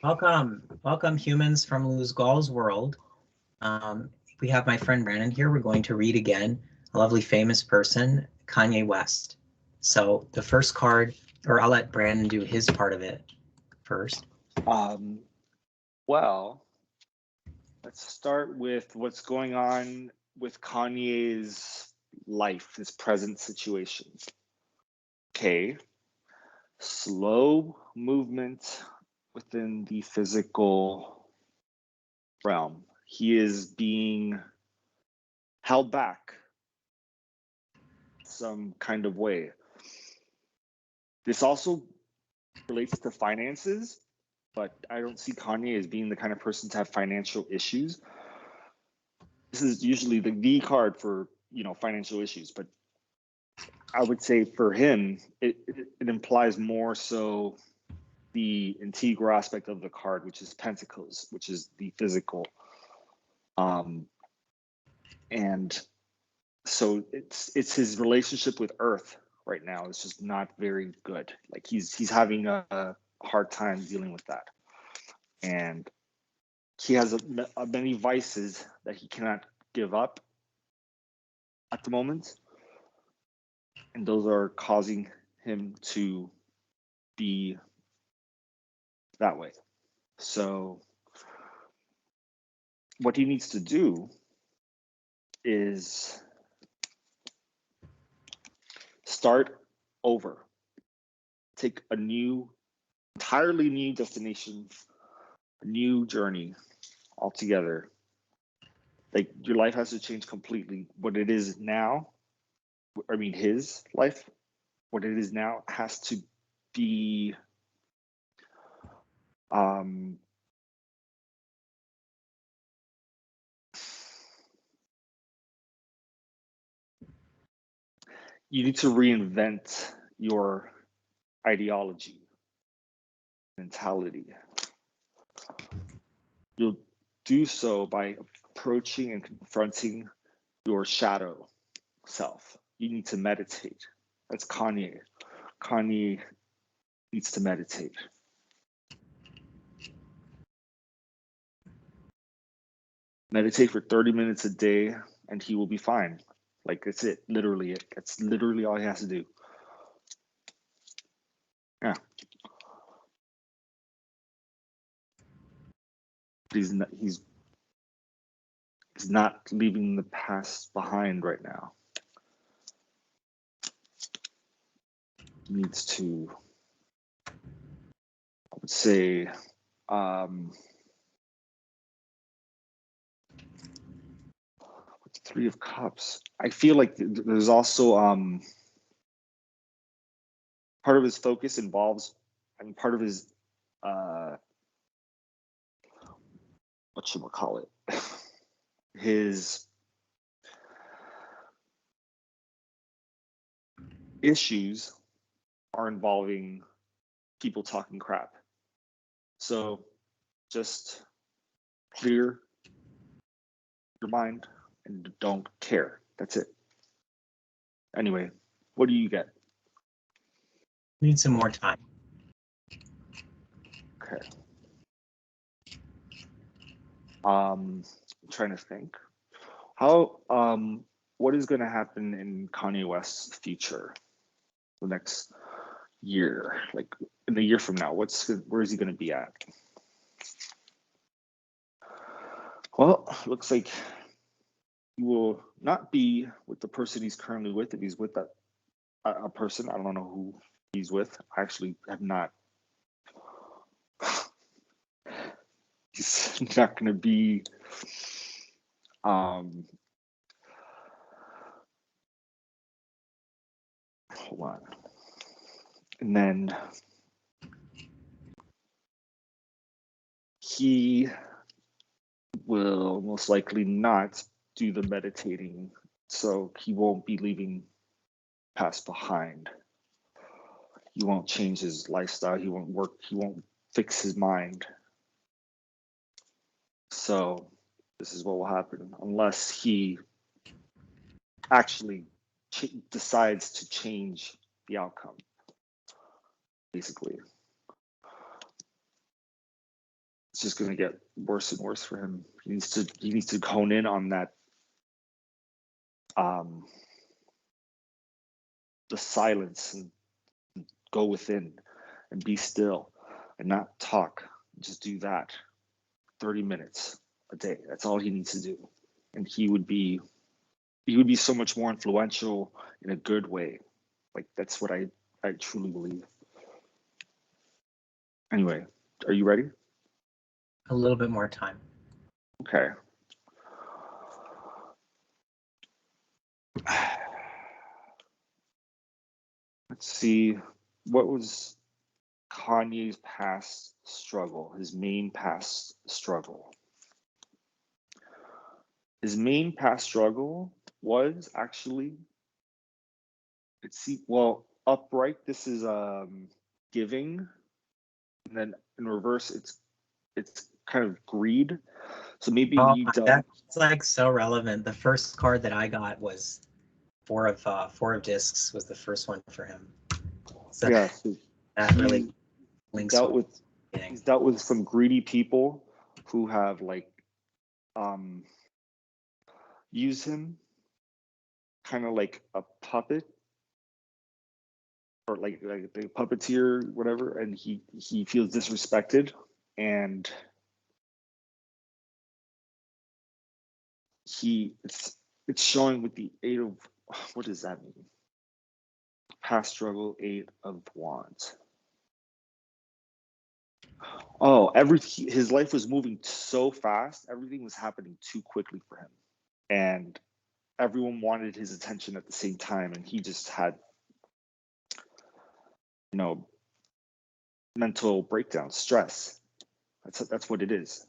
Welcome humans from Lugal's world. We have my friend Brandon here. We're going to read again a lovely famous person, Kanye West. So the first card, or I'll let Brandon do his part of it first. Um, well, let's start with what's going on with Kanye's life, his present situation. Okay, slow movement within the physical realm. He is being held back some kind of way. This also relates to finances, but I don't see Kanye as being the kind of person to have financial issues. This is usually the V card for financial issues, but I would say for him, it implies more so the integral aspect of the card, which is Pentacles, which is the physical. And so it's his relationship with Earth right now is just not very good. Like he's having a hard time dealing with that, and he has many vices that he cannot give up at the moment, and those are causing him to be that way. So what he needs to do is start over, take a entirely new destination, a new journey altogether. Like your life has to change completely. What it is now, I mean, his life, what it is now has to be you need to reinvent your ideology, mentality. You'll do so by approaching and confronting your shadow self. You need to meditate. That's Kanye. Kanye needs to meditate. Meditate for 30 minutes a day and he will be fine. Like that's it, literally it. That's literally all he has to do. Yeah. He's not leaving the past behind right now. He needs to, I would say, with the Three of Cups, I feel like there's also part of his focus involves, part of his what should we call it? His issues are involving people talking crap. So just clear your mind and don't care. That's it. Anyway, what do you get? Need some more time. Okay. I'm trying to think. How what is going to happen in Kanye West's future the next year? Like in a year from now, where is he going to be at? Well, looks like he will not be with the person he's currently with. If he's with a person, I don't know who he's with. I actually have not. He's not going to be. Hold on. And then he will most likely not do the meditating, so he won't be leaving past behind. He won't change his lifestyle. He won't work. He won't fix his mind. So this is what will happen unless he actually decides to change the outcome, basically. it's just going to get worse and worse for him. He needs to hone in on that, the silence, and go within and be still and not talk. Just do that 30 minutes a day. That's all he needs to do. And he would be so much more influential in a good way. Like, that's what I truly believe. Anyway, are you ready? A little bit more time. Okay. Let's see. What was Kanye's past struggle? His main past struggle. His main past struggle was actually, upright. This is giving, and then in reverse, it's kind of greed. So maybe he dealt. That's like so relevant. The first card that I got was four of discs was the first one for him. So Yeah, so that really links he's dealt with some greedy people who have use him kind of like a puppet, or like the puppeteer, whatever, and he feels disrespected, and it's showing with the Eight of, what does that mean? Past struggle, Eight of Wands. Oh, his life was moving so fast, everything was happening too quickly for him, and everyone wanted his attention at the same time, and he just had, mental breakdown, stress. That's what it is.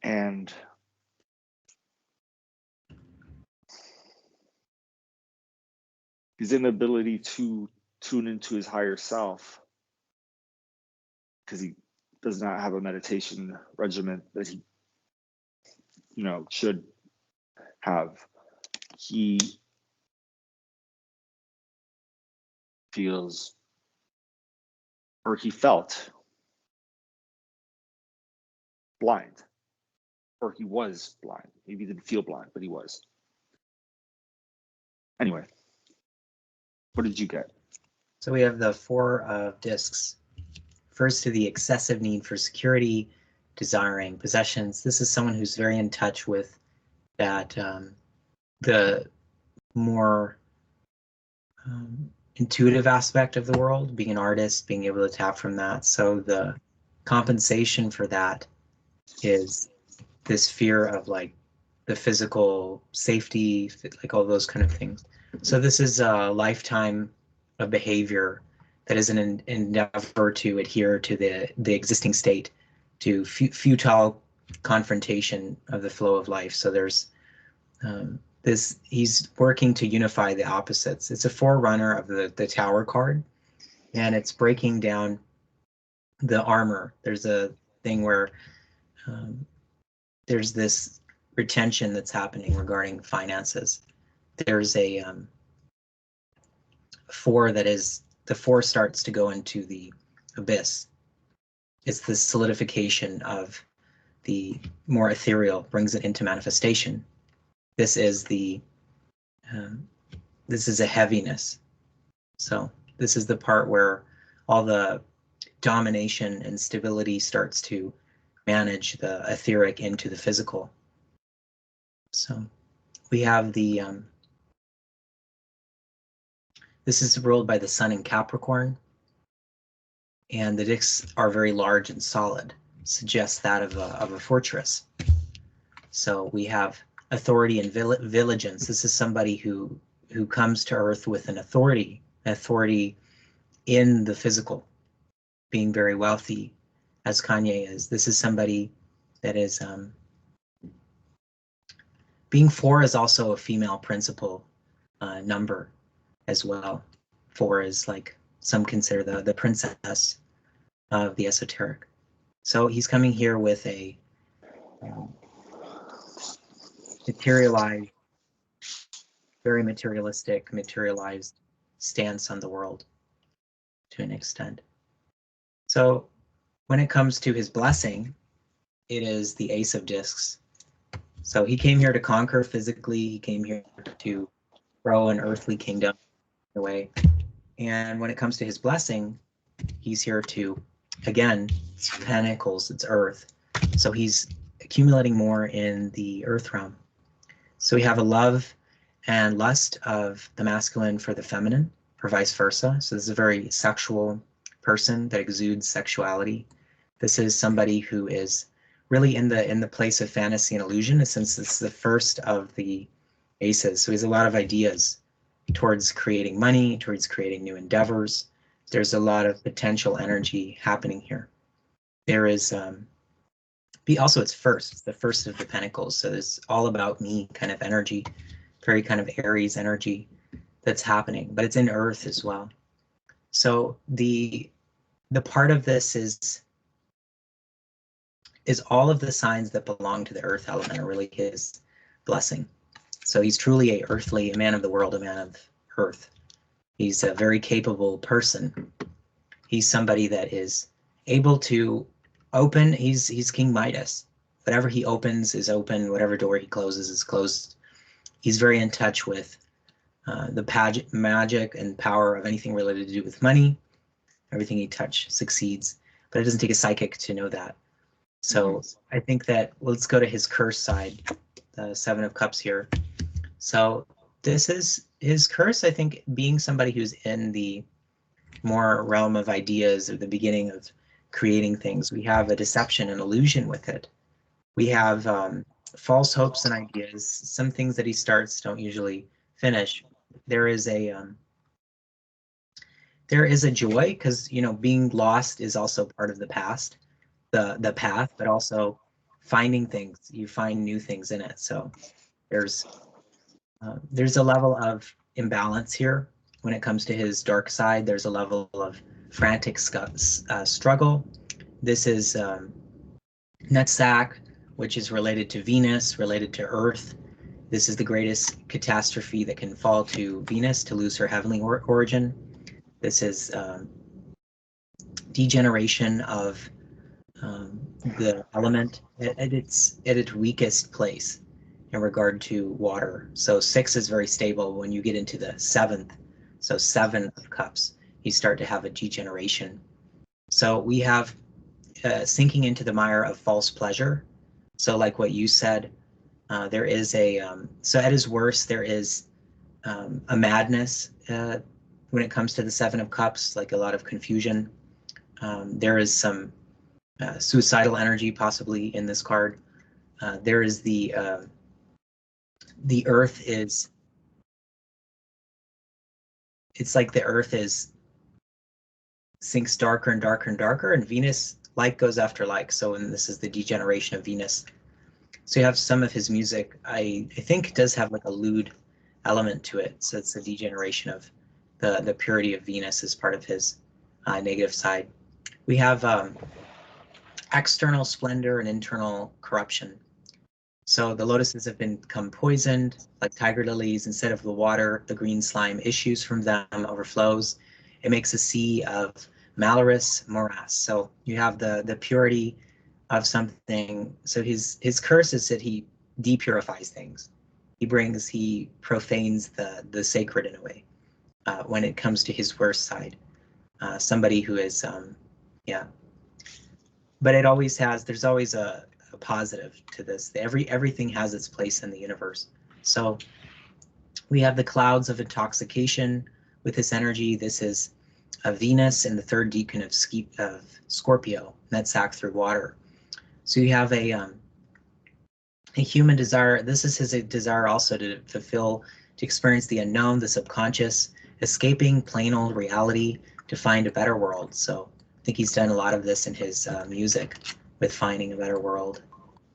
And his inability to tune into his higher self, because he does not have a meditation regimen that he should have. He feels, or he felt, blind, or he was blind. Maybe he didn't feel blind, but he was. Anyway, what did you get? So we have the Four of Discs. First, to the excessive need for security, desiring possessions. This is someone who's very in touch with that, the more intuitive aspect of the world, being an artist, being able to tap from that. So the compensation for that is this fear of like the physical safety, like all those kind of things. So this is a lifetime of behavior that is an endeavor to adhere to the existing state, to futile confrontation of the flow of life. So there's he's working to unify the opposites. It's a forerunner of the Tower card, and it's breaking down the armor. There's a thing where there's this retention that's happening regarding finances. There's a four that is, the four starts to go into the abyss. It's the solidification of the more ethereal, brings it into manifestation. This is this is a heaviness. So this is the part where all the domination and stability starts to manage the etheric into the physical. So we have the this is ruled by the sun in Capricorn, and the discs are very large and solid, suggests that of a fortress. So we have authority and vigilance. This is somebody who comes to Earth with an authority in the physical, being very wealthy, as Kanye is. This is somebody that is being four is also a female principle number as well. Four is like some consider the princess of the esoteric. So he's coming here with a materialized, very materialized stance on the world to an extent. So When it comes to his blessing, it is the Ace of Discs. So he came here to conquer physically. He came here to grow an earthly kingdom in a way. And when it comes to his blessing, he's here to, again, pentacles, it's earth. So he's accumulating more in the earth realm. So we have a love and lust of the masculine for the feminine, or vice versa. So this is a very sexual person that exudes sexuality. This is somebody who is really in the place of fantasy and illusion, since it's the first of the aces. So he has a lot of ideas towards creating money, towards creating new endeavors. There's a lot of potential energy happening here. There is also it's the first of the pentacles. So it's all about me kind of energy, very kind of Aries energy that's happening, but it's in earth as well. So the part of this is all of the signs that belong to the earth element are really his blessing. So he's truly a man of the world, a man of earth. He's a very capable person. He's somebody that is able to open. He's King Midas. Whatever he opens is open. Whatever door he closes is closed. He's very in touch with the magic and power of anything related to do with money. Everything he touches succeeds, but it doesn't take a psychic to know that. So I think that let's go to his curse side, the Seven of Cups here. So this is his curse, I think, being somebody who's in the more realm of ideas or the beginning of creating things. We have a deception and illusion with it. We have false hopes and ideas. Some things that he starts don't usually finish. There is a joy, because being lost is also part of the past, the path, but also finding things. You find new things in it. So there's a level of imbalance here when it comes to his dark side. There's a level of frantic struggle. This is nutsack, which is related to Venus, related to Earth. This is the greatest catastrophe that can fall to Venus, to lose her heavenly origin. This is degeneration of the element at its weakest place in regard to water. So 6 is very stable. When you get into the 7th, so 7 of Cups, you start to have a degeneration. So we have sinking into the mire of false pleasure. So like what you said, there is so at his worst, there is a madness when it comes to the 7 of Cups, like a lot of confusion. There is some suicidal energy possibly in this card. There is the earth is, it's like the earth sinks darker and darker and darker, and Venus, like goes after like. So, and this is the degeneration of Venus. So you have some of his music, I think, does have like a lewd element to it. So it's a degeneration of the purity of Venus as part of his negative side. We have external splendor and internal corruption. So the lotuses have become poisoned, like tiger lilies. Instead of the water, the green slime issues from them, overflows. It makes a sea of malarious morass. So you have the purity of something. So his curse is that he depurifies things. He profanes the sacred in a way when it comes to his worst side. Somebody who is, but there's always a positive to this. Everything has its place in the universe. So we have the clouds of intoxication with this energy. This is a Venus in the 3rd decan of Scorpio, nutsack through water. So you have a human desire. This is his desire also to experience the unknown, the subconscious, escaping plain old reality to find a better world. So I think he's done a lot of this in his music, with finding a better world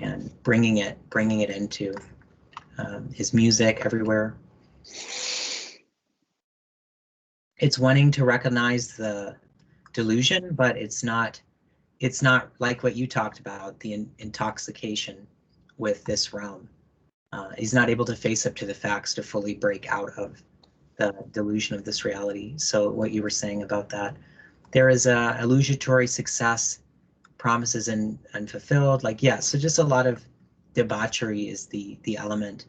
and bringing it into his music everywhere. It's wanting to recognize the delusion, but it's not like what you talked about, the intoxication with this realm. He's not able to face up to the facts to fully break out of the delusion of this reality. So what you were saying about that, there is a illusory success promises unfulfilled. Like, yeah, so just a lot of debauchery is the element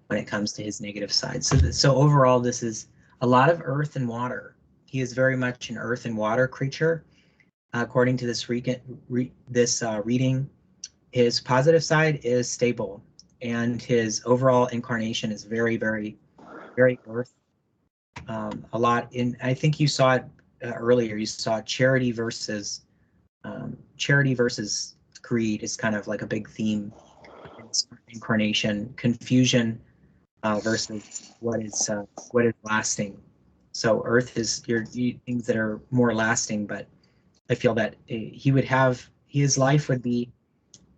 when it comes to his negative side. So overall, this is a lot of earth and water. He is very much an earth and water creature. According to this reading, his positive side is stable, and his overall incarnation is very, very, very earth. A lot in, I think you saw it earlier. You saw charity versus greed is kind of like a big theme in this incarnation. Confusion versus what is lasting. So earth is your things that are more lasting, but I feel that he would have, his life would be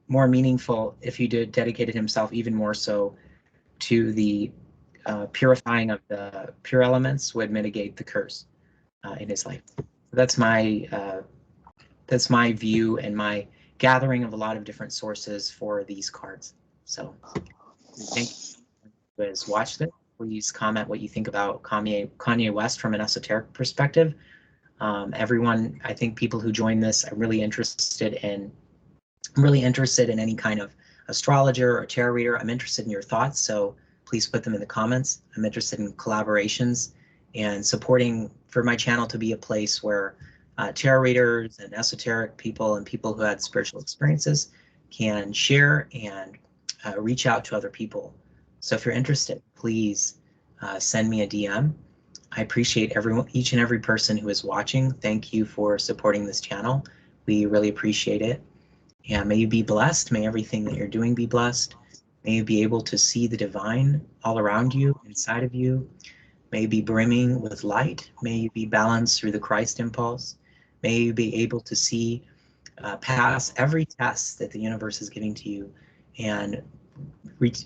more meaningful if he dedicated himself even more so to the purifying of the pure elements, would mitigate the curse in his life. That's my view and my gathering of a lot of different sources for these cards. So thank you who has watched it. Please comment what you think about Kanye West from an esoteric perspective. Everyone, I think people who join this, I'm really interested in any kind of astrologer or tarot reader. I'm interested in your thoughts, so please put them in the comments. I'm interested in collaborations and supporting for my channel to be a place where tarot readers and esoteric people and people who had spiritual experiences can share and reach out to other people. So if you're interested, please send me a DM. I appreciate each and every person who is watching. Thank you for supporting this channel. We really appreciate it. And may you be blessed. May everything that you're doing be blessed. May you be able to see the divine all around you, inside of you. May you be brimming with light. May you be balanced through the Christ impulse. May you be able to see past every test that the universe is giving to you, and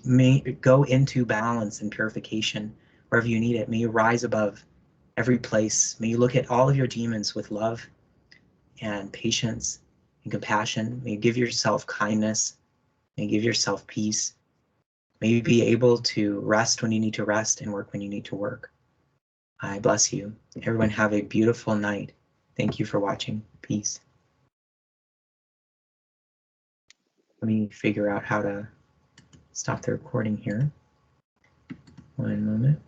may go into balance and purification wherever you need it. May you rise above every place. May you look at all of your demons with love and patience and compassion. May you give yourself kindness. May you give yourself peace. May you be able to rest when you need to rest and work when you need to work. I bless you. Everyone have a beautiful night. Thank you for watching. Peace. Let me figure out how to stop the recording here. One moment.